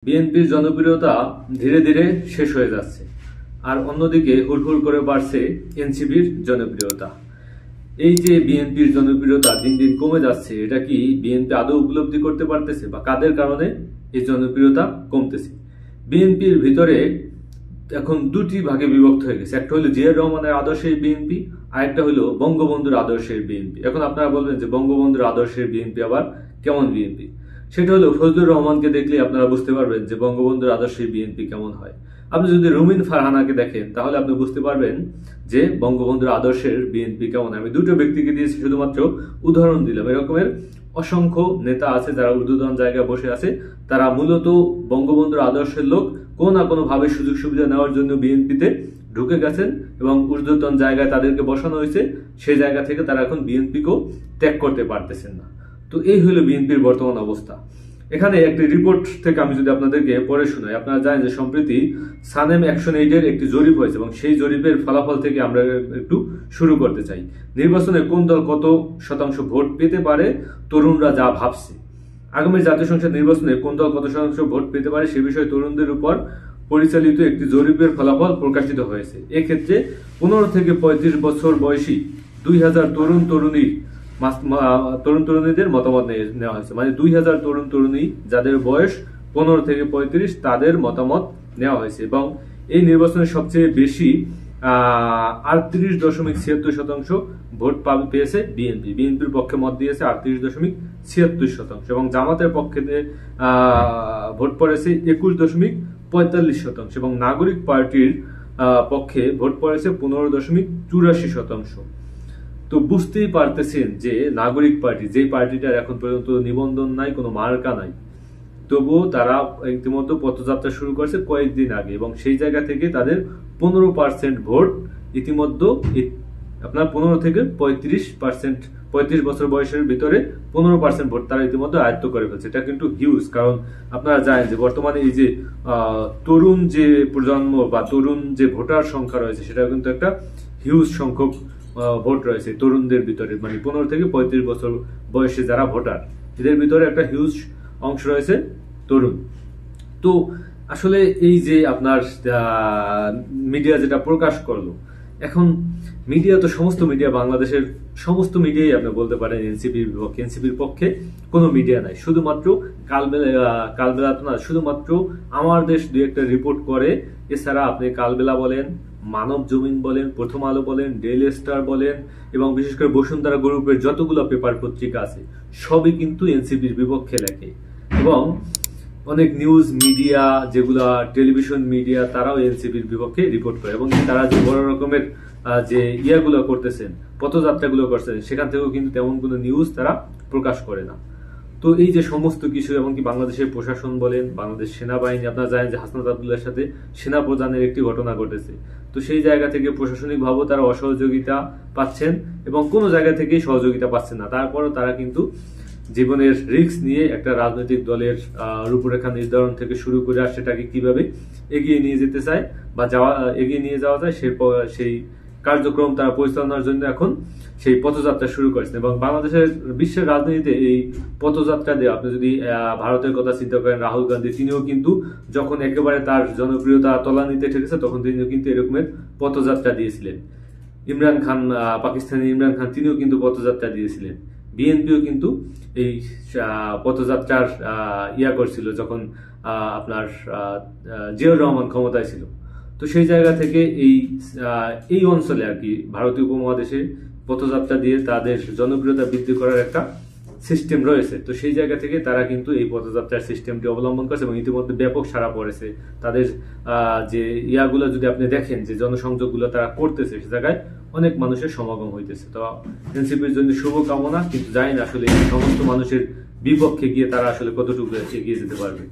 বিএনপির জনপ্রিয়তা ধীরে ধীরে শেষ হয়ে যাচ্ছে, আর অন্যদিকে হুড়হুড় করে বাড়ছে এনসিপির জনপ্রিয়তা। এই যে বিএনপির জনপ্রিয়তা দিন দিন কমে যাচ্ছে, এটা কি বিএনপি আদৌ উপলব্ধি করতে পারতেছে বা কাদের কারণে এই জনপ্রিয়তা কমতেছে? বিএনপির ভিতরে এখন দুটি ভাগে বিভক্ত হয়ে গেছে। একটা হলো জিয়াউর রহমানের আদর্শের বিএনপি, আর একটা হলো বঙ্গবন্ধুর আদর্শের বিএনপি। এখন আপনারা বলবেন যে বঙ্গবন্ধুর আদর্শের বিএনপি আবার কেমন বিএনপি? সেটা হলো ফজলুর রহমানকে দেখলে আপনারা বুঝতে পারবেন যে বঙ্গবন্ধুর আদর্শের বিএনপি কেমন হয়। আপনি যদি রুমিন ফারহানাকে দেখেন তাহলে আপনি বুঝতে পারবেন যে বঙ্গবন্ধুর আদর্শের বিএনপি কেমন। আমি দুটো ব্যক্তিকে দিয়েছি, শুধুমাত্র উদাহরণ দিলাম। এরকমের অসংখ্য নেতা আছে যারা ঊর্ধ্বতন জায়গায় বসে আছে, তারা মূলত বঙ্গবন্ধুর আদর্শের লোক, কোনো না কোনো ভাবে সুযোগ সুবিধা নেওয়ার জন্য বিএনপিতে ঢুকে গেছেন এবং ঊর্ধ্বতন জায়গায় তাদেরকে বসানো হয়েছে। সেই জায়গা থেকে তারা এখন বিএনপিকেও ত্যাগ করতে পারতেছেন না। তো এই হলো বিএনপির বর্তমান অবস্থা। এখানে একটি রিপোর্ট থেকে আমি যদি আপনাদেরকে পড়ে শোনাই, আপনারা জানেন যে সম্প্রতি সানেম অ্যাকশন এইডের একটি জরিপ হয়েছে এবং সেই জরিপের ফলাফল থেকে আমরা একটু শুরু করতে চাই। নির্বাচনে কোন দল কত শতাংশ ভোট পেতে পারে তরুণরা যা ভাবছে। আগামী জাতীয় সংসদ নির্বাচনে কোন দল কত শতাংশ ভোট পেতে পারে সে বিষয়ে তরুণদের উপর পরিচালিত একটি জরিপের ফলাফল প্রকাশিত হয়েছে। এক্ষেত্রে 15 থেকে 35 বছর বয়সী 2000 তরুণীদের মতামত নেওয়া হয়েছে। মানে 2000 তরুণী যাদের বয়স 15 থেকে 35 তাদের মতামত নেওয়া হয়েছে এবং এই নির্বাচনে সবচেয়ে বেশি 38.76% ভোট পেয়েছে বিএনপির পক্ষে মত দিয়েছে 38.76% এবং জামাতের পক্ষে ভোট পড়েছে 21.45% এবং নাগরিক পার্টির পক্ষে ভোট পড়েছে 15.84%। তো বুঝতেই পারতেছেন যে নাগরিক পার্টি, যে পার্টিটার এখন পর্যন্ত নিবন্ধন নাই, কোনো মার্কা নাই, তবুও তারা ইতিমধ্যে পথযাত্রা শুরু করেছে কয়েকদিন আগে এবং সেই জায়গা থেকে তাদের 15% ভোট ইতিমধ্যে আপনার 15 থেকে 35 বছর বয়সের ভিতরে 15% ভোট তারা ইতিমধ্যে আয়ত্ত করে ফেলছে। এটা কিন্তু হিউজ, কারণ আপনারা জানেন যে বর্তমানে এই যে তরুণ যে প্রজন্ম বা তরুণ যে ভোটার সংখ্যা রয়েছে সেটা কিন্তু একটা হিউজ সংখ্যক ভোট রয়েছে তরুণদের ভিতরে। মানে 15 থেকে 35 বছর বয়সে যারা ভোটার, এদের ভিতরে একটা হিউজ অংশ রয়েছে তরুণ। তো আসলে এই যে আপনার মিডিয়া যেটা প্রকাশ করলো, এখন মিডিয়া তো সমস্ত মিডিয়া, বাংলাদেশের সমস্ত মিডিয়াই আপনি বলতে পারেন এনসিপির পক্ষে কোনো মিডিয়া নাই। শুধুমাত্র কালবেলা তো না, শুধুমাত্র আমার দেশ দুই একটা রিপোর্ট করে। এছাড়া আপনি কালবেলা বলেন, মানব জমিন বলেন, প্রথম আলো বলেন, ডেইলি স্টার বলেন এবং বিশেষ করে বসুন্ধরা গ্রুপের যতগুলো পেপার পত্রিকা আছে সবই কিন্তু এনসিপির বিপক্ষে লেখে। এবং অনেক নিউজ মিডিয়া, যেগুলা টেলিভিশন মিডিয়া, তারাও এনসিপির বিপক্ষে রিপোর্ট করে এবং তারা যে বড় রকমের যে ইয়াগুলো করতেছেন, পথযাত্রাগুলো করছেন, সেখান থেকেও কিন্তু তেমন কোনো নিউজ তারা প্রকাশ করে না। তো এই যে সমস্ত কিছু, এমনকি বাংলাদেশের প্রশাসন বলেন, বাংলাদেশ সেনাবাহিনী, আপনারা জানেন যে হাসনাত আব্দুল্লাহর সাথে সেনা প্রধানের একটি ঘটনা ঘটেছে। তো সেই জায়গা থেকে প্রশাসনিকভাবেও তারা অসহযোগিতা পাচ্ছেন এবং কোনো জায়গা থেকেই সহযোগিতা পাচ্ছেন না। তারপরও তারা কিন্তু জীবনের রিস্ক নিয়ে একটা রাজনৈতিক দলের রূপরেখা নির্ধারণ থেকে শুরু করে আর সেটাকে কিভাবে এগিয়ে নিয়ে যেতে চায় বা এগিয়ে নিয়ে যাওয়া যায় সেই কার্যক্রম তারা পরিচালনার জন্য এখন সেই পথযাত্রা শুরু করেছেন। এবং বাংলাদেশের বিশ্বের রাজনীতিতে এই পথযাত্রা দিয়ে আপনি যদি ভারতের কথা চিন্তা করেন, রাহুল গান্ধী তিনিও কিন্তু যখন একেবারে তার জনপ্রিয়তা তলানিতে ঠেকেছে তখন তিনিও কিন্তু এরকমের পথযাত্রা দিয়েছিলেন। ইমরান খান, পাকিস্তানি ইমরান খান, তিনিও কিন্তু পথযাত্রা দিয়েছিলেন। বিএনপিও কিন্তু এই পথযাত্রার করছিল যখন আপনার জিয়াউর রহমান ক্ষমতায় ছিল। তো সেই জায়গা থেকে এই অঞ্চলে আর কি ভারতীয় উপমহাদেশে পথযাত্রা দিয়ে তাদের জনপ্রিয়তা বৃদ্ধি করার একটা সিস্টেম রয়েছে। তো সেই জায়গা থেকে তারা কিন্তু এই পথযাত্রার সিস্টেমটি অবলম্বন করেছে এবং ইতিমধ্যে ব্যাপক সাড়া পড়েছে। তাদের যে ইয়াগুলো যদি আপনি দেখেন, যে জনসংযোগগুলো তারা করতেছে, সে জায়গায় অনেক মানুষের সমাগম হইতেছে। তো এনসিপির জন্য শুভকামনা, কিন্তু জানি না আসলে এই সমস্ত মানুষের বিপক্ষে গিয়ে তারা আসলে কতটুকু এগিয়ে যেতে পারবে।